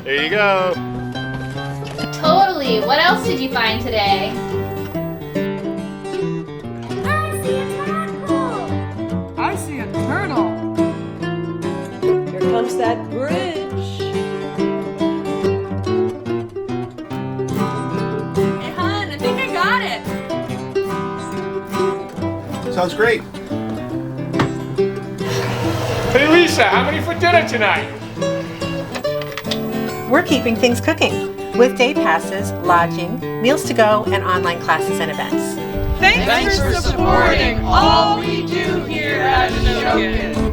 There you go. Totally. What else did you find today? I see a tadpole. I see a turtle. Here comes that bridge. Hey, hon, I think I got it. Sounds great. Hey Lisa, how many for dinner tonight? We're keeping things cooking with day passes, lodging, meals to go, and online classes and events. Thanks for supporting all we do here at Ashokan.